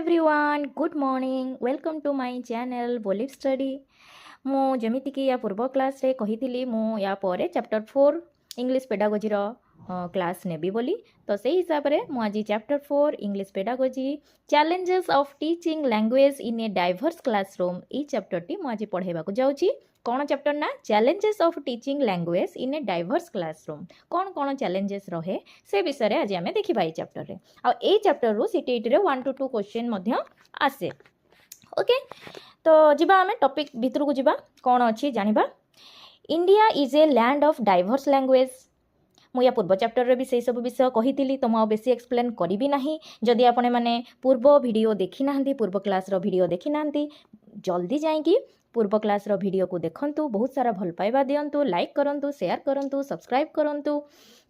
Everyone good morning welcome to my channel बोलिव study मु जमीक या पूर्व क्लास रे कही मु या पर चैप्टर 4 इंग्लिश पेडागोजी क्लास नेबी बोली तो से हिसाब रे मु आज chapter 4 English pedagogy challenges of teaching language in a diverse classroom E chapter T मु आज पढ़ेबा को जाउची। कौन चैप्टर ना challenges of teaching language in a diverse classroom कौन चैलेंजेस रहे से विषय रे आज आमे देखिबा ई चैप्टर रे आ ए चैप्टर रु सीटीईटी रे 1 to 2 क्वेश्चन मध्य आसे। ओके तो जिबा आमे टॉपिक भितर को जिबा कौन अछि जानिबा। India is a land of diverse language मु या पूर्व चैप्टर रे भी से सब विषय कही तो मुझे बेसी एक्सप्लेन करी ना जदि आपण मैंने पूर्व वीडियो देखी ना पूर्व क्लास रो वीडियो देखी ना जल्दी जाइए पूर्व क्लास रो वीडियो को देखंतु बहुत सारा भल पाइबा दियंतु लाइक करंतु शेयर करंतु सब्सक्राइब करंतु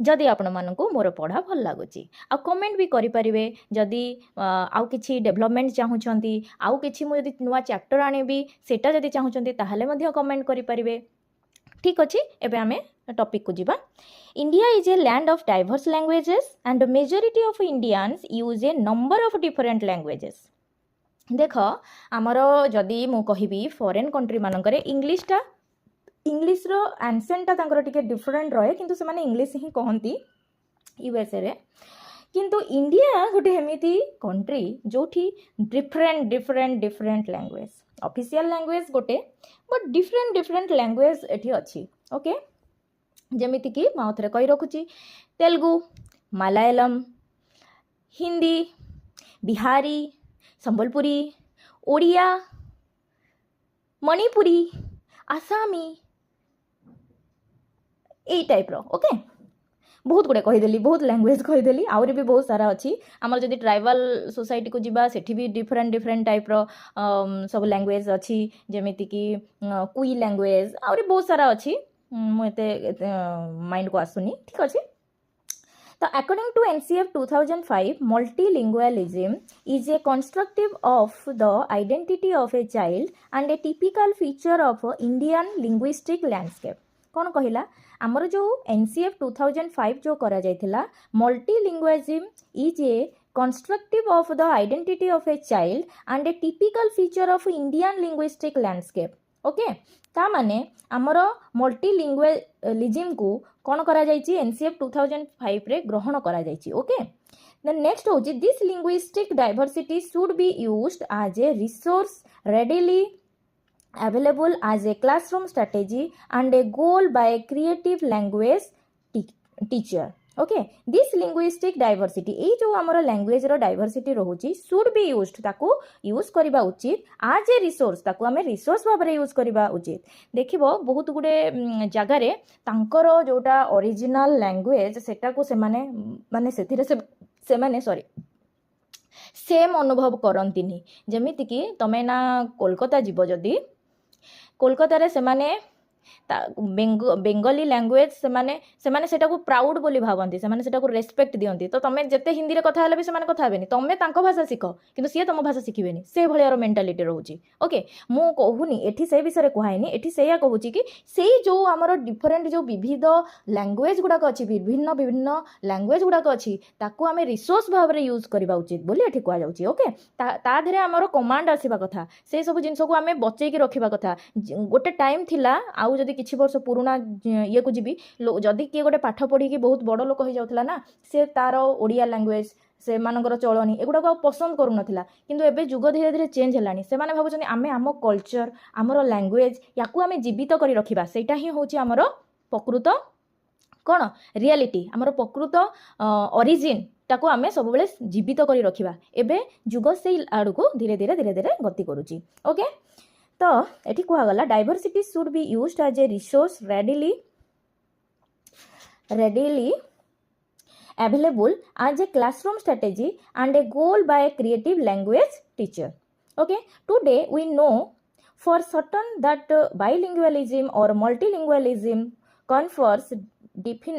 जदि आपण मानकु मोर पढ़ा भल लागुची आ कमेंट भी करि परिबे जदि आउ किछि डेवलपमेंट चाहुचंती आउ किछि मु जदि नुवा चैप्टर आनेबी सेटा जदि चाहुचंती ताहाले मध्ये कमेंट करि परिबे। ठीक अछि एबे आमे टॉपिक को जिबा। India is a land of diverse languages and majority of Indians use A number of different languages. देख आमर जदि मु कहिबी फॉरेन कंट्री मानकरे इंग्लिश रो एनसेंटा तांकर टिके डिफरेंट रहे किंतु से माने इंग्लिश ही कहंती यूएसए रे किंतु इंडिया गोटे एमिति कंट्री जोठी different different different language official language गोटे बट डिफरेंट डिफरेंट लैंग्वेज एठी अछि। ओके जेमिति कि माउथरे कहि रखुची तेलुगु मलयालम हिंदी बिहारी संबलपुरी ओडिया मणिपुरी आसामी ए टाइप रो। ओके बहुत गुड़े कहीदेली बहुत लैंग्वेज कहीदेली आउरी भी बहुत सारा अच्छी आमर जदि ट्राइबल सोसाइटी को जिबा सेठी भी डिफरेंट डिफरेंट टाइप रो सब लैंग्वेज अच्छी जेमिति कि कुई लैंग्वेज आउरी बहुत सारा अच्छी मुझे माइंड को आसुनी। ठीक अच्छे तो according to NCF 2005 multilingualism is a constructive of the identity of a child and a typical feature of Indian linguistic landscape। कौन कहला आमर जो NCF 2005 जो करा जायथिला multilingualism is a constructive of the identity of a child and a typical feature of Indian linguistic landscape। Okay ता माने आमर multilingualism को कौन करा जायछि एनसीएफ 2005 रे ग्रहण करा जायछि। ओके देन नेक्स्ट होछि this linguistic diversity should be used as a resource readily available as a classroom strategy and a goal by creative language teacher. Okay this linguistic diversity ए जो आमर लैंग्वेज रो diversity रहउची should be used ताको use करबा उचित आज ए resource ताको आमे रिसोर्स भाबरे यूज करबा उचित। देखिबो बहुत गुडे जगह रे तांकर जोटा ओरिजिनल लैंग्वेज सेटा को से माने सेथिरे से माने सॉरी सेम अनुभव करंतिनी जेमिति कि तमे ना कोलकाता जीवो जदी कोलकाता रे से माने बेंगली लैंग्वेज से सेटा को प्राउड बोली भावती से रेस्पेक्ट दियंती तो तुम जिते हिंदी रे कथा हेले भी सेमाने कथा हेबेनी तुम तांको भाषा शिख किंतु सी तुम भाषा शिखिबेनी से भलियार मेंटालिटी रहउची। ओके मु कहूनी एठी से विषय कहैनी एठी सेया कहूची कि सेई जो हमर डिफरेंट जो विविध लैंग्वेज गुडाक अछि विभिन्न विभिन्न लैंग्वेज गुडाक अछि ताको आमे रिसोर्स भाव रे यूज करबा उचित बोली एठी कहआ जाउची। ओके ता धरे हमर कमांड आसीबा कथा से सब जिंस को आमे बचै के रखिबा कथा। गोटे टाइम थिला आउ जदि किछि वर्ष पुराना ये को जीवी जदि किए गोटे पाठ पढ़ी कि बहुत बड़ लोक हो जाउथला ना से तार ओडिया लैंग्वेज से मानकर चलनी एगुड़ा पसंद करू नथिला किंतु एबे जुग धीरे धीरे चेंज हेलानी से माने भाबुछन आमे आम कल्चर आमर लैंग्वेज याकू आमे जीवित करी रखिबा सेटा ही होची आमर प्रकृत कौन रियलिटी आमर प्रकृत ओरिजिन ताको आमे सब बेले जीवित करी रखिबा एबे जुग से आड़ को धीरे धीरे धीरे धीरे गति करूची। ओके तो एठी कहा गला diversity should be used as a resource readily available as a classroom strategy and a goal by a creative language teacher। Okay today we know for certain that bilingualism or multilingualism confers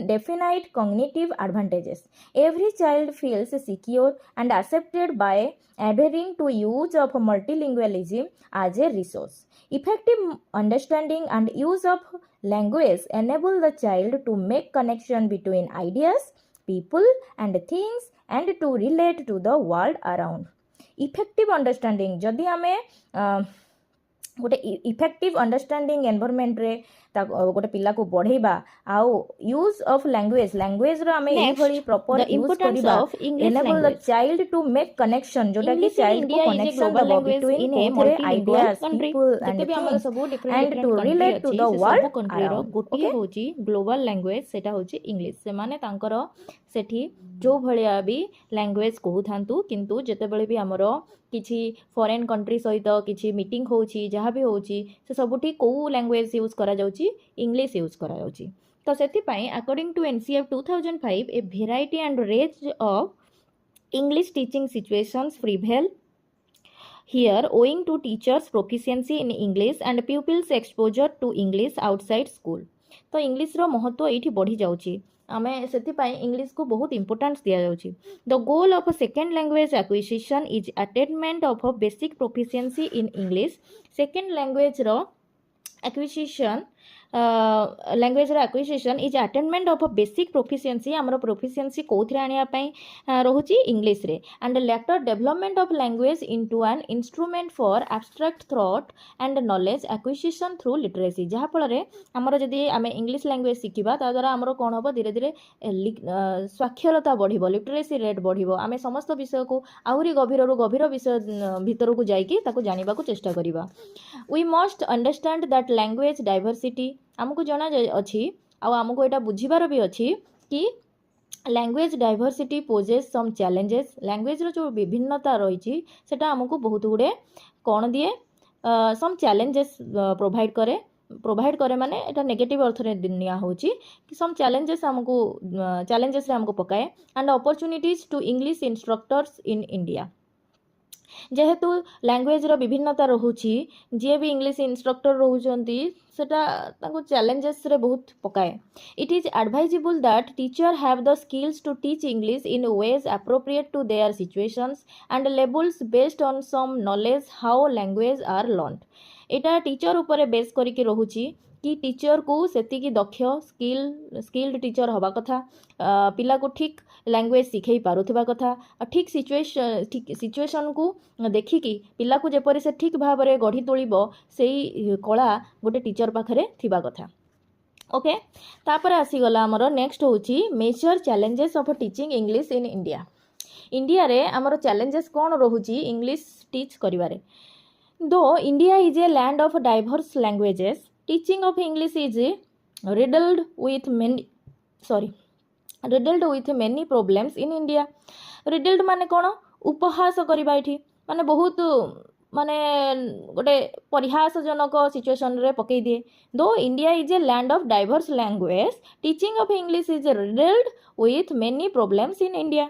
definite cognitive advantages। Every child feels secure and accepted by adhering to use of multilingualism as a resource। Effective understanding and use of language enable the child to make connection between ideas, people and things and to relate to the world around। Effective understanding जदि आमे गोटे effective understanding environment रे गोटे पिला को बढ़ेबा आउ use of language रो आमे एही भली प्रॉपर यूज करबा enable the child to make connection जोटा कि चाइल्ड को कनेक्शन दबो between both ideas people and things and to relate to the world country रो गोटे होची ग्लोबल लैंग्वेज सेटा होची इंग्लिश से माने तांकर सेठी जो भलिया भी लैंग्वेज कहू थांतु किंतु जेते बेले भी हमरो किछि फॉरेन कंट्री सहित किछि मीटिंग होउची जहाँ भी होउची से सबुठी को लैंग्वेज यूज करा जाउची इंग्लिश यूज करा जाउची तो सेति पई according to NCF 2005 a variety and range of English teaching situations prevail here owing to teachers proficiency in English and pupils exposure to English outside school तो इंग्लिश रो महत्व एठी बढ़ी जाउची आमे सेति पई इंग्लिश को बहुत इंपोर्टेंस दिया जाउची the goal of a second language acquisition is attainment of a basic proficiency in English second language रो एक्विजिशन लैंग्वेज रो acquisition is attainment of a basic proficiency हमरो प्रोफिशिएंसी कोथरे आनिया पई रहुची इंग्लिश रे and later development of language into an instrument for abstract thought and knowledge acquisition through literacy जहाँ फल रे हमरो जदी आमे इंग्लिश लैंग्वेज शिखिबा ता द्वारा हमरो कोन होबो धीरे धीरे साक्षरता बढ़िबो लिटरेसी रेट बढ़िबो आमे समस्त विषय को आहुरी गभीर विषय भीतर को जाइकी ताको जानिबा को चेष्टा करिबा we must understand that language diversity आमको जना अच्छी आमको यहाँ बुझीबार भी अच्छी कि language diversity poses some challenges language रो जो विभिन्नता रही सेटा आमको बहुत गुड़े कौन दिए सम चैलेंजेस प्रोवाइड करे माने एटा नेगेटिव अर्थ रे निया होची कि सम चैलेंजेस रे हमको पकाए and opportunities to English instructors in India जेहेतु लैंग्वेज रो विभिन्नता रहुची जे भी इंग्लिश इंस्ट्रक्टर रहुचंती सेटा ताको चैलेंजेस रे बहुत पकाए it is advisable that teacher have the skills to teach English in ways appropriate to their situations and levels based on some knowledge how language are learned एटा टीचर ऊपर base करके रहुची कि टीचर को सेति की दक्ष स्किल्ड टीचर हवा कथा पिला को ठीक लैंग्वेज शिखई पारुथिबा कथा ठीक सिचुएशन को देखिकी पिला को जेपरि से ठीक भाव में गढ़ी तोलिबो सेही कला गोटे टीचर पाखरे थिबा कथा ओके तापर आसीगला आमर नेक्स्ट होची major challenges of teaching English in India रे आमर चैलेंजेस कौन रहुची इंग्लिश टीच करिवारे दो India is a land of diverse languages teaching of English is riddled with many problems in India riddled माने कौन उपहास करिबा एठी माने बहुत माने गोटे परिहासजनक सिचुएशन रे पकई दिए दो India is a land of diverse language teaching of English is riddled with many problems in India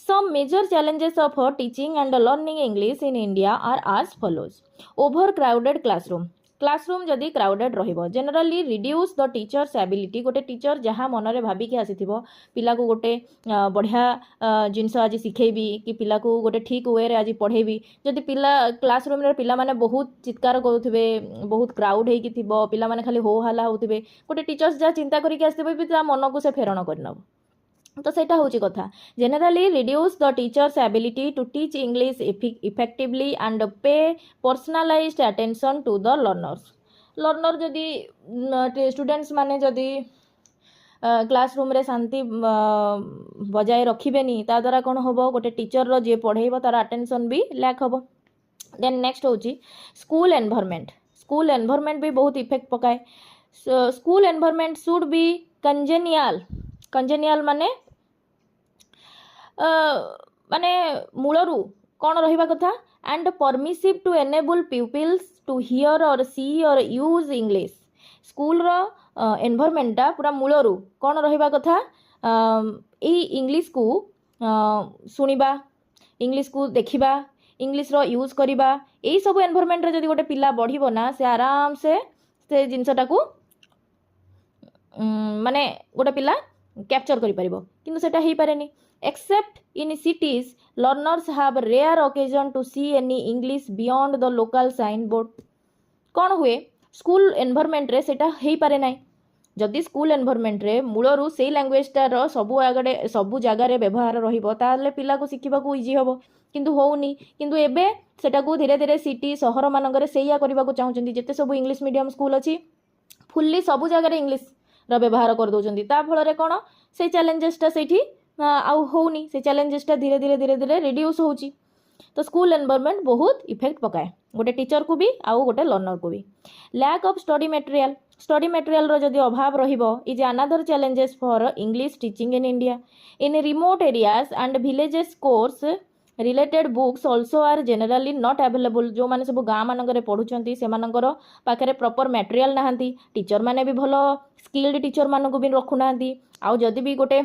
some major challenges of teaching and learning English in India are as follows overcrowded classroom जदि crowded रहिबो generally reduce the teacher's ability गोटे teacher जहाँ मन रे भाबी के आसीथिबो पिला को गोटे बढ़िया जिनस आज शिखेबी कि पिला को गोटे ठीक वे रे आज पढ़ेबी जदि पिला क्लासरूम रे पिला माने बहुत चित्कार करूथिबे बहुत क्राउड हेकी थिबो पिला माने खाली हो हल्ला होथिबे गोटे टीचर्स जा चिंता करिके आसीथिबो भी ता मन को से फेरण करनब तो सेटा होची कथा generally reduce the teacher's ability to teach English effectively and pay personalized attention to the learner जदि स्टूडेंट्स माने जदि क्लासरूम रे शांति बजाय रखिबेनी ता द्वारा कौन होबो गोटे टीचर रो जे पढ़ेइबो तार अटेंशन भी लैक होबो देन नेक्स्ट होची स्कूल एनवायरनमेंट भी बहुत इफेक्ट पकाए school environment should be congenial माने मूलरू कौन रहिबा कथा and permissive to enable peoples to hear or see or use English school रो एनवायरनमेंटा पूरा मूलरू कौन रहिबा कथा इंग्लिश को सुनिबा इंग्लिश को देखिबा इंग्लिश रो यूज करिबा एई सब एनवायरनमेंट रे जदि गोटे पिला बढ़िबो ना से आराम से जिनसटा को माने गोटे पिला कैप्चर करि परिबो किंतु सेटा हेई पारेनी except in cities learners have rare occasion to see any English beyond the local sign board कौन हुए स्कूल एनवायरनमेंट रे सेटा हेई पारे नाई जदि स्कूल एनवायरनमेंट रे मूलरू से लैंग्वेजटार सबु जगार व्यवहार रहा पिला को शिखा इजी हम किंतु होनी किंतु एबे सेटा को धीरे धीरे सिटी सहर मानक से करने को चाहते जिते सब इंग्लिश मीडियम स्कूल अच्छी फुल्ली सबु जगार इंग्लिश व्यवहार कर दौरान फल कौन से चैलेंजेसटा से आउ होनी से चैलेंजेसटा धीरे धीरे धीरे धीरे रिड्यूस होची तो स्कूल एनवायरनमेंट बहुत इफेक्ट पकाए गोटे टीचर को भी आउ गोटे लर्नर को भी लैक ऑफ स्टडी मटेरियल रो जदि अभाव रहिबो is another challenges for English teaching in India in remote areas and villages course related books also are generally not available जो माने सब गाँ मानक पढ़ुंट से पाखे प्रॉपर मटेरियल नहांती टीचर माने भी भल स्किल्ड टीचर मानक भी रखुना आउ जदि भी गोटे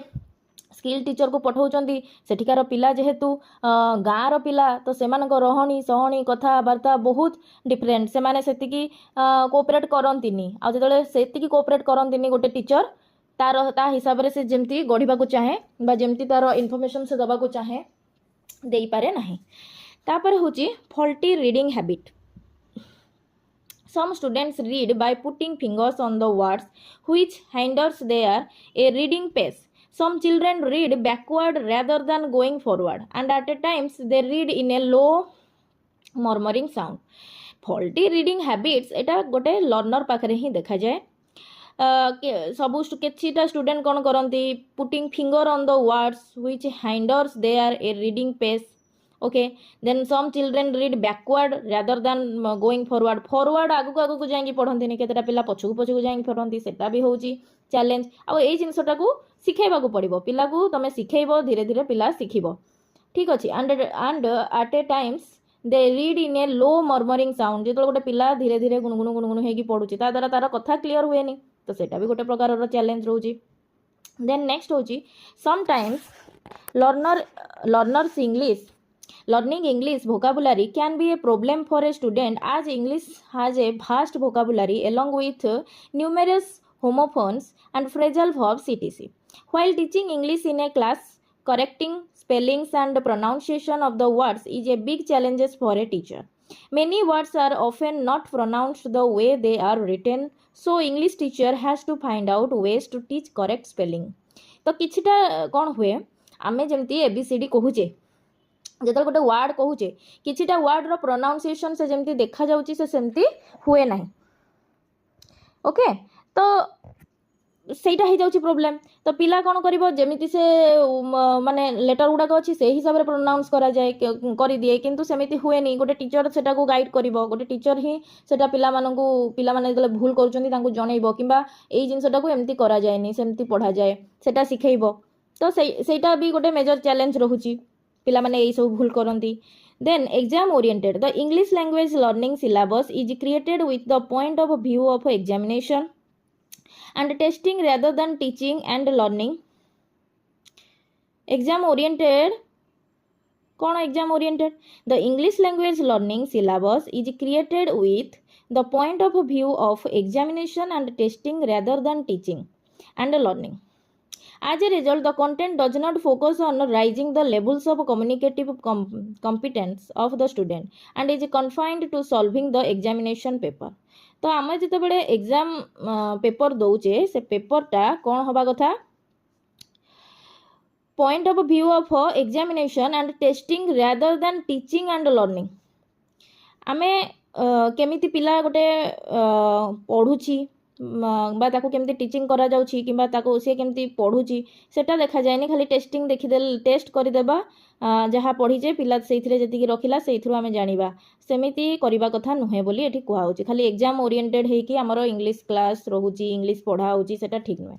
स्किल टीचर को पठाउछंती सेठिकार पिला जेहेतु गाँर पिला तो सेमानक रहणी सहणी कथबार्ता बहुत डिफरेंट से माने सेतिकी कोऑपरेट करंतिनी आ जतले सेतिकी कोऑपरेट करंतिनी गोटे टीचर ता हिसाब से जेमती गढ़िबा को चाहे बा जेमती तार इन्फॉर्मेशन से दबा को चाहे देई पारे नाही तापर होची faulty reading habit some students read by putting fingers on the words which hinders their reading pace. Some children read backward rather than going forward and at times they read in a low murmuring sound. Faulty reading habits एटा गोटे learner पाखरे ही देखा जाए सबू किछिटा student कौन करती putting finger on the words which hinders their reading pace. Okay then some children read backward rather than going forward आगु आगु जाइए पढ़ती केतेटा पिला पछकु पछकु जाइए पढ़ती सेटा भी होची चैलेंज आ एई जिनसटा को सिखेबा को पड़िबो पिला को तमे सिखेइबो धीरे धीरे पिला सिखिबो ठीक अछि and at a times they read in a low murmuring sound जेतो गोटे पिला धीरे धीरे गुणगुण गुणगुण हेकी पढुची ता द्वारा तार कथा क्लियर हुएनी तो सेटा भी गोटे प्रकार चैलेंज रहउची देन नेक्स्ट होची sometimes learners English Learning English vocabulary can be a problem for a student as English has a vast vocabulary along with numerous homophones and phrasal verbs etc. While teaching English in a class, correcting spellings and pronunciation of the words is a big challenge for a teacher. Many words are often not pronounced the way they are written, so English teacher has to find out ways to teach correct spelling. तो किछिटा कौन हुए आमे जेमती ABCD कहूचे जो गोटे ward कहूचे किछिटा ward रो pronunciation से जमती देखा जाउची से सेमती हुए नाही ओके तो सेटा ही जाउची प्रॉब्लम तो पिला कोन करिवो जेमिति से माने लेटर गुडा अछि से हिसाब रे प्रोनाउंस करा जाय करि दिए किंतु सेमिति हुए नहीं गोटे टीचर सेटा को गाइड करिवो गोटे टीचर ही सेटा पिला माने जले भूल करूचंती तांको जणैबो किबा एई जिंसटा को एमती करा जाय नहीं सेमती पढ़ा जाय सेटा सिखैबो तो सेटा भी गोटे मेजर चैलेंज रहुची पिला माने यही सब भूल करती then exam oriented the English language learning syllabus is created with the point of view of examination and testing rather than teaching and learning. Exam oriented कौन exam oriented the English language learning syllabus is created with the point of view of examination and testing rather than teaching and learning. As a result, the content does not focus on raising the levels of communicative competence of the student and is confined to solving the examination paper. तो आम जिते बड़े exam paper दौचे से पेपरटा कौन हवा कथा point of view of examination and testing rather than teaching and learning. आमे केमिति पिला गोटे पढ़ुची बा ताको केमती टीचिंग करा जाउची किबा ताको से केमती पढुची सेटा देखा जायनी खाली टेस्टिंग देखिदे टेस्ट करिदेबा जहाँ पढ़ीचे पिला सेइथिरे जतिकी रखिला सेइथिरो आमे जानिबा सेमिति करिबा कथा नुहे बोली एठी कुहा होची खाली एग्जाम ओरिएंटेड हे कि हमरो इंग्लिश क्लास रहुची इंग्लिश पढ़ा होची सेटा ठीक नुहे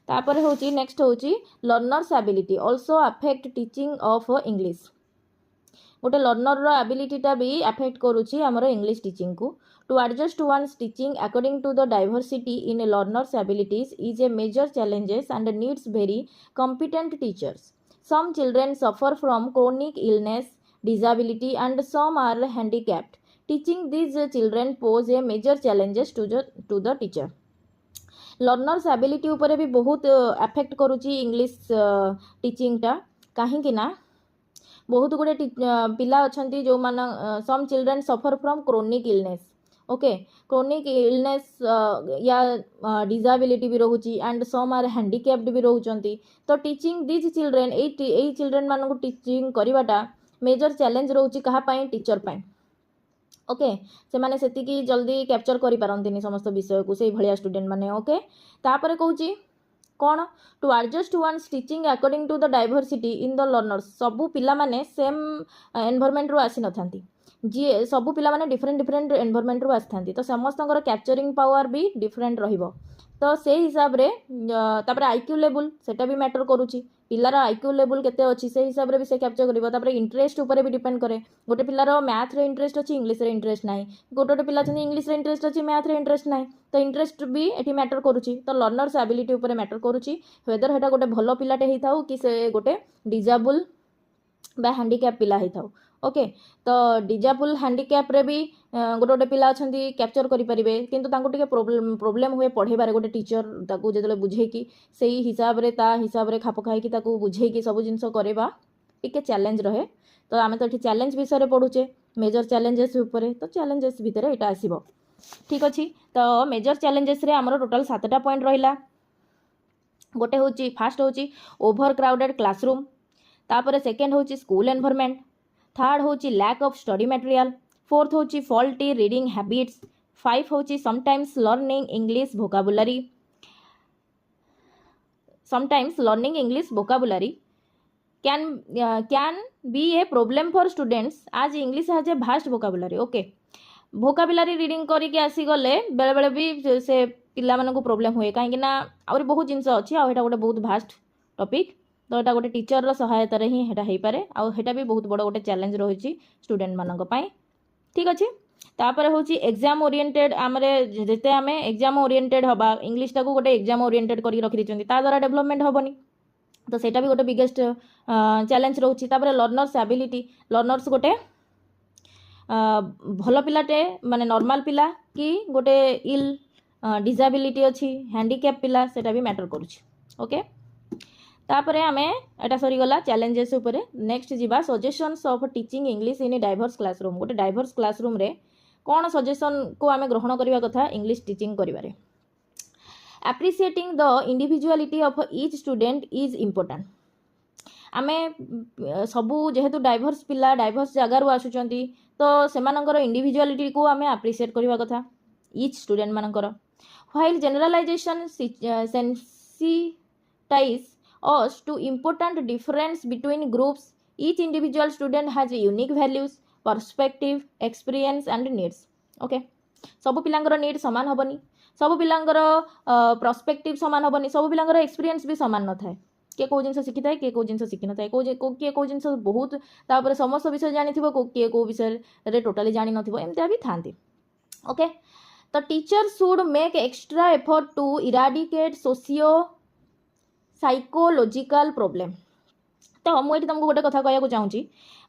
तापर होची नेक्स्ट होची learners ability also affect teaching of English गोटे लर्नर रो एबिलिटीटा भी अफेक्ट करूची हमरो इंग्लिश टीचिंग को To adjust one's teaching according to the diversity in a learner's abilities is a major challenges and needs very competent teachers. Some children suffer from chronic illness, disability and some are handicapped. Teaching these children pose a major challenges to the teacher. Learner's ability ऊपर भी बहुत affect करूची English teaching टा कहीं ना बहुत गुड़े पिला अच्छा जो मान some children suffer from chronic illness okay chronic illness या डिजाबिलिटी भी रोचे एंड सम आर हैंडिकैप्ड भी रोचंती तो टीचिंग दिस चिल्ड्रेन एई चिल्ड्रेन मानकु टीचिंग करवाटा मेजर चैलेंज रोचे कहा पाई टीचर पाई ओके से माने सेतिकी जल्दी कैप्चर करि पारंतिनी समस्त विषय को से भलिया स्टूडेंट माने ओके तापरे कहूची कौन to adjust one's teaching according to the diversity in the learners सबू पिला माने सेम एनवायरमेंट रू आसी नथांती जी सबू पिला माने डिफरेंट डिफरेंट एनवायरमेंट रू आस्थांती तो समस्तଙ୍କର कैप्चरिंग पावर भी डिफरेंट रहिबो तो से हिसाब रे तापर आईक्यू लेवल सेटा भी मैटर करूची पिलार आईक्यू लेवल केते अछि से हिसाब रे भी से कैप्चर करिवो तापर इंटरेस्ट ऊपर भी डिपेंड करे गोटे पिलार मैथ रे इंटरेस्ट अछि इंग्लिश रे इंटरेस्ट नाही गोटे पिला छन इंग्लिश रे इंटरेस्ट अछि मैथ रे इंटरेस्ट नाही तो इंटरेस्ट भी एठी मैटर करूची तो लर्नर्स एबिलिटी ऊपर मैटर करूची वेदर हेटा गोटे भलो पिलाटे हेई थाउ कि से गोटे डिजेबल बा हैंडीकैप पिला हेई थाउ ओके तो डिजेबल हैंडीकैप रे भी गोटे गोटे पिला अछंती कैप्चर करि परिबे किंतु तांको टिके प्रॉब्लम हुए पढ़ेबारे गोटे टीचर ताकू जेतले बुझे कि सेही हिसाब रे ता हिसाब रे खाप खाई कि ताकू बुझे कि सब जिंस करेबा टिके चैलेंज रहे तो आमे तो एठी चैलेंज विषय रे पढुचे मेजर चैलेंजेस ऊपर तो चैलेंजेस भीतर एटा आसीबो ठीक अछि तो मेजर चैलेंजेस रे हमरो टोटल 7टा पॉइंट रहिला गोटे होची फास्ट होची ओवर क्राउडेड क्लासरूम तापर सेकंड होची स्कूल एनवायरनमेंट थर्ड होची lack of study material fourth होची फॉल्टी रीडिंग हैबिट्स 5 होची sometimes learning English vocabulary sometimes learning English vocabulary can be a problem for students as English has a vast vocabulary okay vocabulary reading करके आसी गले बेले बेले भी से पिला मानक प्रॉब्लम हुए कहीं ना आउरी बहुत जिनस अच्छी आ गोटे बहुत भास्ट टॉपिक तो यहाँ गोटे टीचर सहायतार ही हेटा हो पारे आटा भी बहुत बड़ गोटे चैलेंज रही स्टूडेंट मानक पई ठीक अच्छे तापर हूँ एग्जाम ओरिएंटेड आमरे जिते आम एग्जाम ओरिएंटेड हवा इंग्लिश टाक गोटे एग्जाम ओरिएंटेड कर रखी ता द्वारा डेवलपमेंट हेनी तो सेटा भी गोटे बिगेस्ट चैलेंज रोचे लर्नर्स एबिलिटी लर्नर्स गोटे भल पिलाटे माने नॉर्मल पिला कि गोटे इल डिसेबिलिटी अच्छी हैंडीकैप पिला सेटा भी मैटर करुच्ची ओके तापर आम एटा सरीगला चैलेंजेस उपरे नेक्स्ट जीवा suggestions of teaching English in diverse classroom गोटे डाइवर्स क्लासरूम रे कौन सजेशन को आम ग्रहण करवा कथा इंग्लिश टीचिंग करिवारे appreciating the individuality of each student is important आमे सबू जेहेतु डाइवर्स पिला डाइवर्स जगार आसुचंती तो सेमानकर इंडिविजुअलिटी को आमे एप्रिशिएट करवा कथा ईच स्टूडेंट मानकर while generalization sensitize us to important difference between groups each individual student has unique values perspective experience and needs okay सब पिलांगर नीड समान हबनी सब पिलांगर पर्सपेक्टिव समान हबनी सब पिलांगर एक्सपीरियंस भी समान न थाए किए कौ जिन शिखी थाए किए कौ जिन शिखी न थाए किए कौ जिन बहुत तापर समस्त विषय जानिथिबो किए कौ विषय रे टोटली जानि नथिबो एमतिया भी थांती ओके तो teacher should make extra effort to eradicate socio psychological problem तो मुझे तुमको गोटे कथा कहूँ चाहूँगी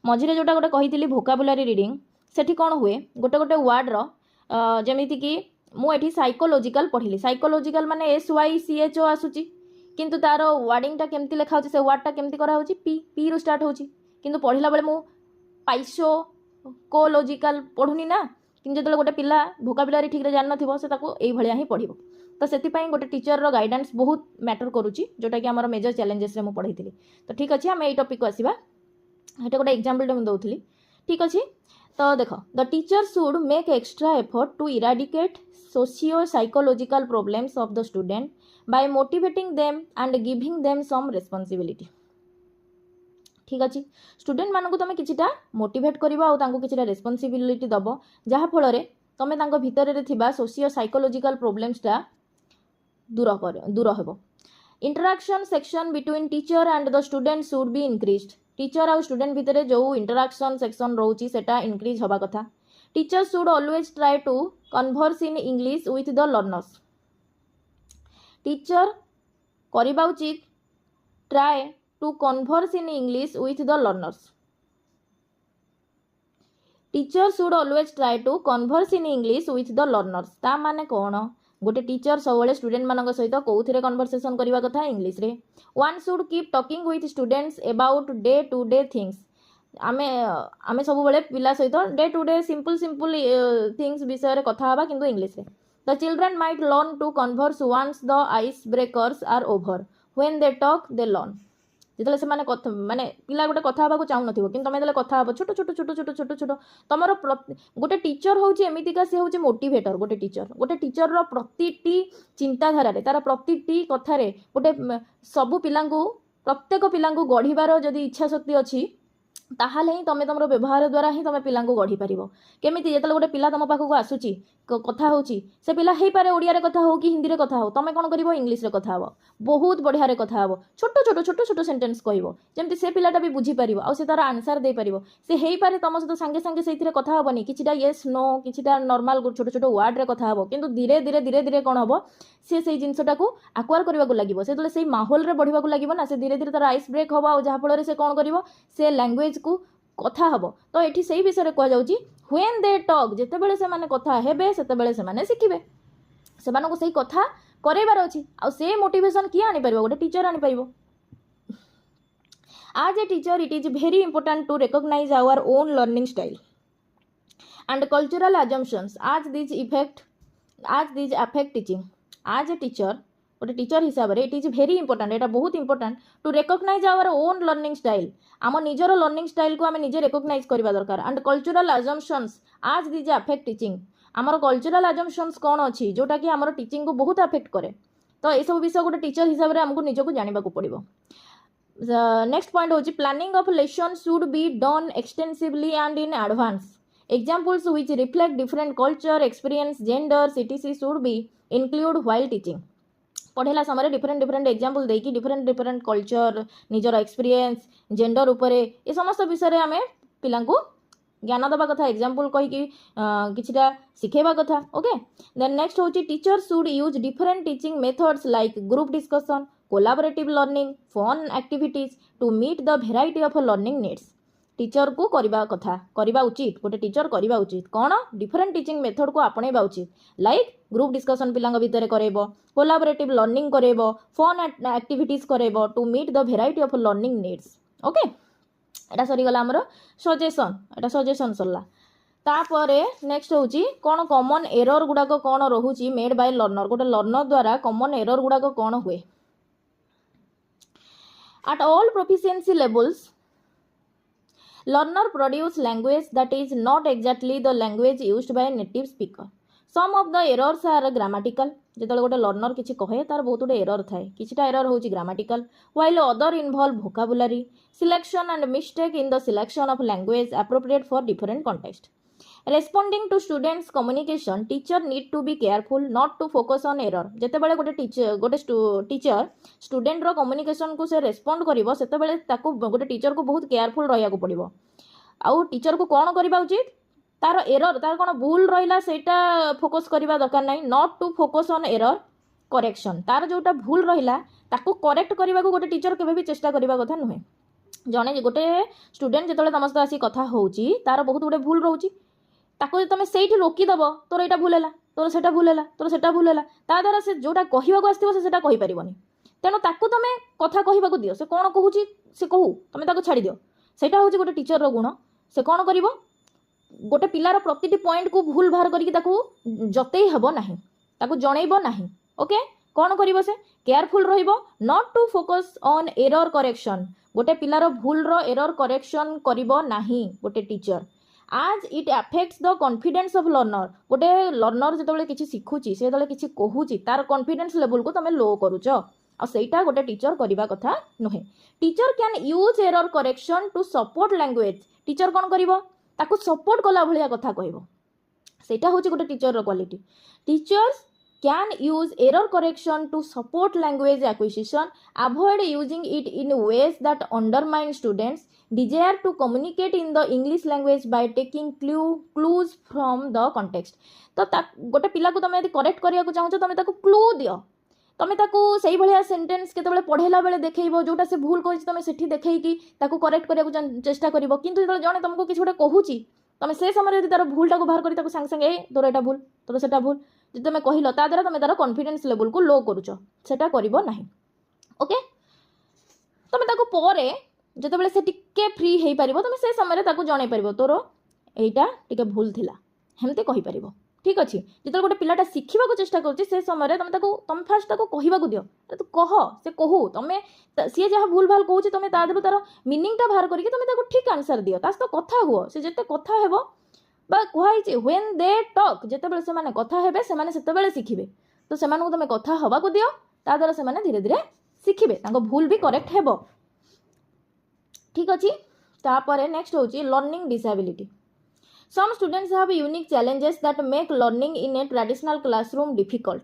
मझे जोटा गोटे कही वोकाबुलरी रीडिंग सेठी कौन हुए गोटे गोटे वर्ड जमीती कि मुझे साइकोलॉजिकल पढ़ी साइकोलॉजिकल माने SYCHO आसूची किंतु तार वर्डिंगटा केमती लिखा से वर्डटा केमती करा पी पी रु स्टार्ट होची किंतु पढ़ला बेले मु पाइसोकोलॉजिकल पढ़ुनी ना किंतु जो गोटे पिला वोकाबुलरी ठीक जान नथिबो से ताको एई भलिया ही पढ़िबो तो से गोटे टीचर रो गाइडेंस बहुत मैटर करुच्ची जोटा कि आम मेजर चैलेंजेस रे मु पढ़ी तो ठीक अच्छे आम यही टॉपिक को आसवा ये गोटे एग्जांपल मुझे दौली ठीक अच्छे तो देख the teacher should make extra effort to eradicate socio psychological problems of the student by motivating them and giving them some responsibility ठीक अच्छे स्टूडेंट मानक तुम किछिटा मोटिवेट करवा किछिटा रेस्पॉन्सिबिलिटी दब जहाँ फल तुम भितर थिबा सोशियो साइकोलॉजिकल प्रॉब्लम्सटा दूर हेबो interaction section between teacher and the student should be increased teacher और स्टूडेंट भितर जो इंटरैक्शन सेक्शन रोची सेटा इनक्रीज हवा कथा teacher should always try to converse in English with the learners teacher करिबा उचित try to converse in English with the learners teacher should always try to converse in English with the learners ता माने कौन गोटे teacher सब student मान सहित कौन कन्वर्सेशन करवा कथा इंग्लिश रे one should keep talking with students about day to day things आमे आमे सब बेले पिला सहित day to day simple simple things विषय रे कथा हबा किंतु इंग्लिश रे the children might learn to converse once the ice breakers are over when they talk they learn जितले से माने माने पिला गोटे कथा हबा को चाहू नथिबो किंतु तमे देले कथा हबो छोट छोट छोट छोट छोट छोट तमरो गोटे टीचर होउची एमितिका से होउची मोटिवेटर गोटे टीचर रो प्रतिटी चिंताधारा रे तार प्रतिटी कथा रे गोटे सबु पिलांगु प्रत्येक पिलांगु गढ़िबार जदि इच्छा शक्ति अछि ताहाले ही तमे तमरो व्यवहार द्वारा ही तमे पिलांगु गढ़ी पारिबो केमिति जेतले गोटे पिला तम पाखकु आसुची कथा होउची से पिला हेई पारे ओडिया रे कथा हो कि हिंदी रे कथा हो तमे कोन करिवो इंग्लिश रे कथा हबो बहुत बढ़िया रे कथा हबो छोट छोट छोट छोट सेंटेंस कहइबो जेमति से पिलाटा भी बुझी पारिबो आ से तार आंसर दे पारिबो से हेई पारे तम सहित संगे संगे सेइथिरे कथा हबोनी किछिटा यस नो किछिटा नॉर्मल छोट छोट वर्ड रे कथा हबो किंतु धीरे धीरे धीरे धीरे कोन हबो से सेई जिंसटाकू एक्वायर करबाकू लागिबो से तले सेई माहौल रे बढ़िबाकू लागिबो ना से धीरे धीरे तार आइस ब्रेक हबो आ जहा फल रे से कोन करिवो से लैंग्वेज को कथा हबो तो एठी सेई विषय रे कह जाउची व्हेन दे टॉक जेते बेले से माने कथा हेबे सेते बेले से माने सिखिबे से मानको सेई कथा करेबार अछि आ से मोटिवेशन किए आनी परिबो गोटे टीचर आनी परिबो as a teacher it is very important to recognize our own learning style and cultural assumptions as these affect teaching as a teacher गोटे टीचर हिसाब रे इट इज भेरी इंपोर्टेंट एटा बहुत important to recognise our own learning style आम निजर learning style को आम निजे रिकॉग्नाइज करबा दरकार एंड कल्चरल अजम्पशंस आज दिज अफेक्ट टीचिंग आमर कल्चरल अजम्पशंस कौन अच्छी जोटा कि आमर टीचिंग को बहुत अफेक्ट करे तो ये सब विषय गोटे टीचर हिसाब रे हमको निजको जानिबा को पड़िबो नेक्स्ट पॉइंट होची planning of lesson should be done extensively and in advance examples which reflect different culture experience gender etc should be include while teaching पढ़ेला समय डिफरेंट डिफरेंट एग्जांपल देकी डिफरेंट डिफरेंट कल्चर निजर experience gender उपरे ये समस्त विषय रे आमे पिलांकु ज्ञान दबा कथा एग्जांपल कहि कि किछिटा सिखेबा कथा ओके देन नेक्स्ट होची teacher should use different teaching methods like group discussion collaborative learning fun activities to meet the variety of learning needs teacher को करबा कथा करबा उचित गोटे टीचर करबा उचित कौन डिफरेंट टीचिंग मेथड को आपणेबा उचित लाइक ग्रुप डिस्कशन पिलांग भितर करेबो कोलैबोरेटिव लर्निंग करेबो फन एक्टिविटीज करेबो to meet the variety of learning needs okay एटा सरी गला हमरो सजेशन सरला तापरे नेक्स्ट होची कोन कॉमन एरर गुडाको कोन रहुची मेड बाय लर्नर गोटे लर्नर द्वारा कॉमन एरर गुडाको कोन हुए at all proficiency levels learner produce language that is not exactly the language used by a native speaker some of the errors are grammatical जेतले गोटे learner किछि कहे तार बहुत गोटे एरर थाए किछिटा एरर होची grammatical while other involve vocabulary selection and mistake in the selection of language appropriate for different context responding to students communication teacher need to be careful not to focus on error जेते बेले गोटे teacher student रो communication को से respond करिवो सेते बेले ताको गोटे teacher को बहुत केयरफुल रहिया को पड़िवो आउ टीचर को कोन करिबा उचित तार एरर तार कोन भूल रहिला सेटा फोकस करिबा दरकार नै not to focus on error correction तार जोटा भूल रहिला ताको करेक्ट करिबा को गोटे टीचर केबे भी चेष्टा करिबा कथा नुहे जने गोटे स्टूडेंट जेतले तमस्त आसी कथा होउची तार बहुत गोटे भूल रहउची ताको तुम से रोकीदेव तोर यहाँ भूल है तोर से भूल है तोर से भूल है ता द्वारा से जोटा कहवाक आसो से कहीपर तेणु ताकू तुम कथा कहवाक दियो से कौन कहूँ से कहू तुम छाड़ दियो से गोटे टीचर गुण से कौन कर गोटे पिलार प्रति पॉइंट को भूल बाहर करके जतई हेब ना जनइब ना ओके कौन कर से केयरफुल रॉट to focus on error correction गोटे पिलार भूल एरर करेक्शन करिबो नाही गोटे टीचर आज it affects the confidence of learner गोटे लर्नर जो किसी शिखुची से किसी कहूची तार कॉन्फिडेंस लेवल को तुम लो करुच आ सेटा गोटे टीचर करबा कथा नुहे teacher can use error correction to support language teacher कौन करिवो ताकू सपोर्ट कला भलिया कथा कहबो सेटा होची गोटे टीचर रो quality teachers can use error correction to support language acquisition avoid using it in ways that undermine students desire to communicate in the English language by taking clues from the context तो गोटे पिला को तुम correct करिया को चाहो तुम ताको क्लू दियो तुम ताको सही भलिया सेंटेंस केते पढ़ेला बेले देखैबो जोटा से भूल कहि तुम सेठी देखै कि ताको करेक्ट करिया को चेष्टा करिवो किंतु जतले जणे तुमको किछ गोटे कहूची तुम से समय यदि तार भूलटा को बाहर करी ताको संग संग ए तोर एटा भूल तोर सेटा भूल जे तुम कहल ता द्वारा तुम तार कॉन्फिडेंस लेवल को लो करूच सेटा करिवो नाही ओके तुम ताको परे ଯେତେବେଳେ ସେ ଟିକେ ଫ୍ରି ହେଇପାରିବ ତମେ ସେ ସମୟରେ ତାକୁ ଜଣେଇ ପାରିବ ତୋର ଏଇଟା ଟିକେ ଭୁଲ ଥିଲା ହେମିତି କହିପାରିବ। ଠିକ୍ ଅଛି। ଯେତେବେଳେ ଗୋଟେ ପିଲାଟା ଶିଖିବାକୁ ଚେଷ୍ଟା କରୁଛି ସେ ସମୟରେ ତମେ ଫାଷ୍ଟ ତାକୁ କହିବାକୁ ଦିଅ, ତୁ କହ, ସେ କହୁ, ତମେ ସିଏ ଯାହା ଭୁଲ ଭାଲ କହୁଛି ତମେ ତା ଦେହରୁ ତାର ମିନିଂଟା ବାହାର କରିକି ତମେ ତାକୁ ଠିକ୍ ଆନ୍ସର ଦିଅ। ତା ସହିତ କଥା ହୁଅ, ସେ ଯେତେ କଥା ହେବ ବା କୁହାଯାଇଛି ହ୍ୱେନ୍ ଦେ ଟକ୍, ଯେତେବେଳେ ସେମାନେ କଥା ହେବେ ସେମାନେ ସେତେବେଳେ ଶିଖିବେ। ତ ସେମାନଙ୍କୁ ତମେ କଥା ହେବାକୁ ଦିଅ, ତା ଦ୍ୱାରା ସେମାନେ ଧୀରେ ଧୀରେ ଶିଖିବେ, ତାଙ୍କ ଭୁଲ ବି କରେକ୍ଟ ହେବ। ଠିକ୍ ଅଛି। ତାପରେ ନେକ୍ସଟ ହେଉଛି learning disability. Some students have unique challenges that make learning in a traditional classroom difficult.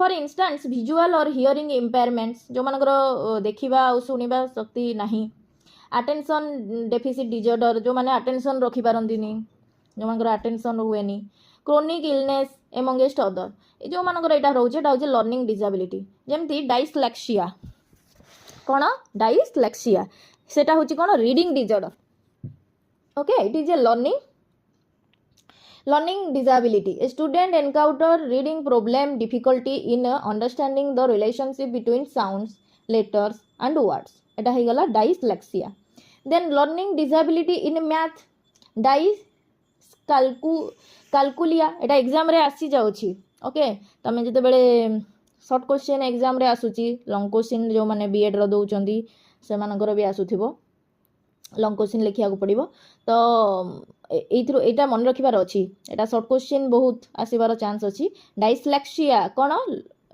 For instance, visual or hearing impairments, जो मनकर देखिबा और सुनिबा शक्ति नहीं, attention deficit disorder, जो माने attention रखी पारंदिनी, जो मनकर attention हुएनी, chronic illness amongst other, जो मनकर एटा रहउचे एटा होचे learning disability। जेमती dyslexia, कोन dyslexia सेटा होची कोन reading disorder। Okay, it is a learning disability. A student encounter reading problem difficulty in understanding the relationship between sounds, letters and words. एटा ही गला dyslexia. Then learning disability in math, dyscalculia, Etah exam रे आसी जाउची। Okay, तमे जते बेले short question exam रे आसुची, long question जो माने बीएड रो दउचंदी से मानकर भी आसुथिबो, लॉन्ग क्वेश्चन लिखिया को पड़िबो। तो एइथरो एटा मन रखिबार अछि, एटा शॉर्ट क्वेश्चन बहुत आसीबार चांस अछि। डायस्लेक्सिया कोन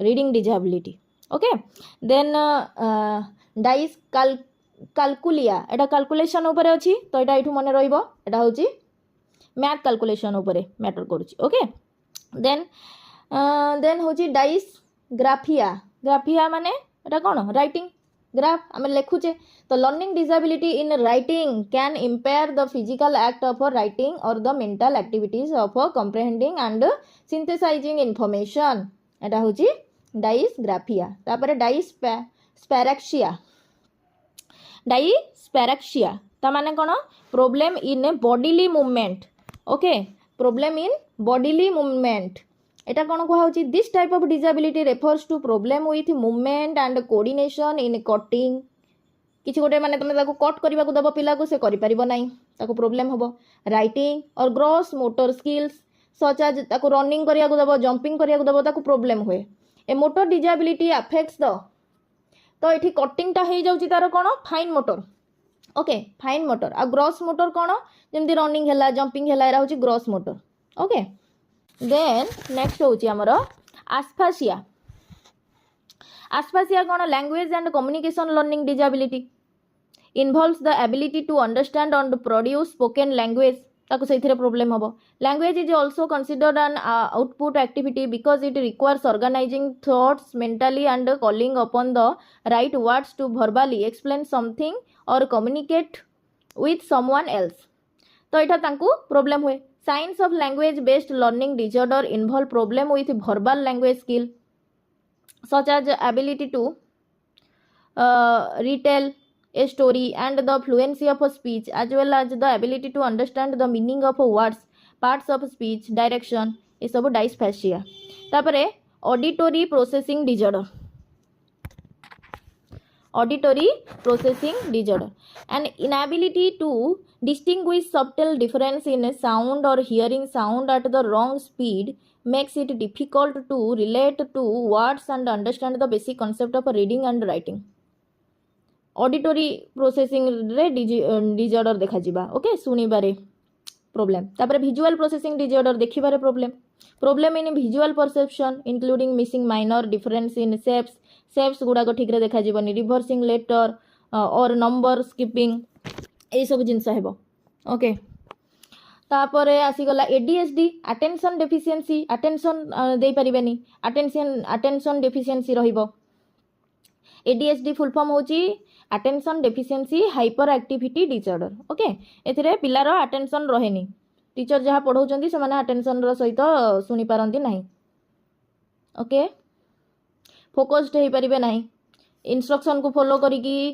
रीडिंग डिसेबिलिटी। ओके, देन डायस्काल्कुलिया एटा कैलकुलेशन ऊपर अछि, तो एटा एठु मन रहिबो, एटा होछि मैथ कैलकुलेशन ऊपर मैटर करूछि। ओके, देन होछि डायस्ग्राफिया। ग्राफिया माने एटा कोन राइटिंग ग्राफ आम लिखुचे। तो learning disability in writing can impair the physical act of writing और the mental activities of comprehending and synthesizing information, एटा होची डायस्ग्राफिया। तापर डायस्पैरेक्सिया। डायस्पैरेक्सिया ता माने कोन problem in bodily movement. Okay, problem in bodily movement एटा कोन को होची। This type of disability refers to problem with movement and coordination in cutting. किछि गोटे माने तमे ताको कट करबा को दबो पिला को से करि परिबो नाही, ताको प्रॉब्लम हबो। राइटिंग और gross motor skills such as ताको रनिंग करिया को दबो, जंपिंग करिया को दबो, ताको प्रॉब्लम हुए। A motor disability affects the, तो एठी कटिंग ता हे जाउची तारो कोन fine motor. Okay, fine motor आ ग्रॉस मोटर कोन जेमति रनिंग हैला, जंपिंग हैला, एरा होची gross motor. Okay, then next होची हमरो एस्फेसिया। एस्फेसिया कोन language and communication learning disability, involves the ability to understand and produce spoken language, ताको सेथिरे प्रॉब्लम हबो। Language is also considered an output activity because it requires organising thoughts mentally and calling upon the right words to verbally explain something or communicate with someone else. तो एटा तांकू problem हुए। Signs of language based learning disorder involve problem with verbal language skill such as ability to retell a story and the fluency of a speech as well as the ability to understand the meaning of words, parts of speech, direction, ये सब dysphasia। तापरे auditory processing disorder, auditory processing disorder, an inability to distinguish subtle difference in sound or hearing sound at the wrong speed makes it difficult to relate to words and understand the basic concept of reading and writing। auditory processing रे disorder देखा जिबा। Okay, सुनिबारे problem. तापर visual processing disorder देखिबारे problem. Problem in visual perception including missing minor difference in shapes गुड़ा को ठीक रे देखा जीवनी, रिभर्सिंग लेटर और नंबर स्किपिंग, ये सब जिनस हेबो। ओके, तापरे आसीगला एडीएचडी, अटेंशन डेफिशिएंसी, अटेंशन दे परिबेनी, अटेंशन डेफिशिएंसी रहिबो। एडीएचडी फुल फॉर्म होची attention deficiency hyperactivity disorder. Okay, एथिरे पिलार अटेंशन रहेनी, टीचर जहाँ पढ़ाउचंदी से माने अटेंशन रो सहित सुनी पारंती नाही। ओके, फोकस्ड हो पारिबे नाही, इंस्ट्रक्शन को फॉलो करिकी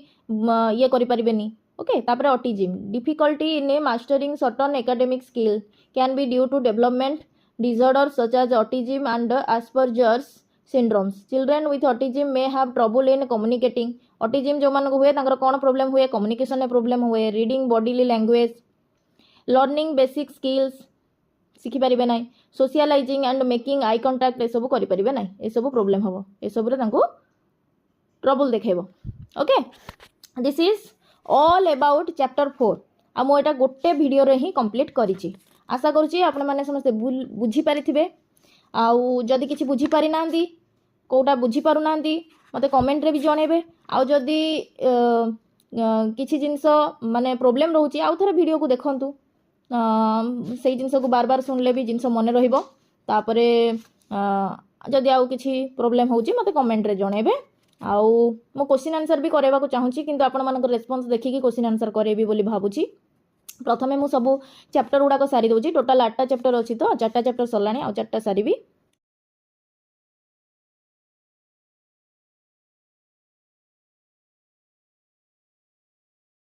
ये करि परिबेनी। ओके, तापरे autism, difficulty in mastering certain academic skill can be due to development disorder such as autism and Asperger's syndromes. Children with autism may have trouble in communicating. Autism जो मान को हुए तांकर कौन प्रॉब्लम हुए, कम्युनिकेशन में problem हुए, reading bodily language, learning basic skills शिखि पारिबे नै, socializing and making eye contact ए सब करि पारिबे नै, ए सब प्रॉब्लम हबो, ए सब रे तांको ट्रबल देखेबो. Okay, this is all about chapter 4. आ मो एटा गोटे वीडियो रे ही कंप्लीट करिछि. आशा करूछि आपण माने समस्त बुझी पारिथिबे. आउ जदि किछि बुझी पारि नांदी, कोटा बुझी पारु नांदी मते कमेंट रे भी जणेबे. आउ जदि किछि जिंस माने प्रॉब्लम रहउछि आउ थरे वीडियो को देखंतु. सेई जिंस को बार बार सुनले भी जिंस मन रहिबो. तापरे जदि आउ किछि प्रॉब्लम होउछि मते कमेंट रे जणेबे. आउ मो क्वेश्चन आंसर भी करेबा को चाहूछि, किंतु आपण मानकर रेस्पॉन्स देखि कि क्वेश्चन आंसर करेबी बोली भाबुछि. प्रथमे मु सब चैप्टर गुडा को सारी दउछि. टोटल 8टा चैप्टर अछि तो 4टा चैप्टर सरलाणी आ 4टा सारीबी.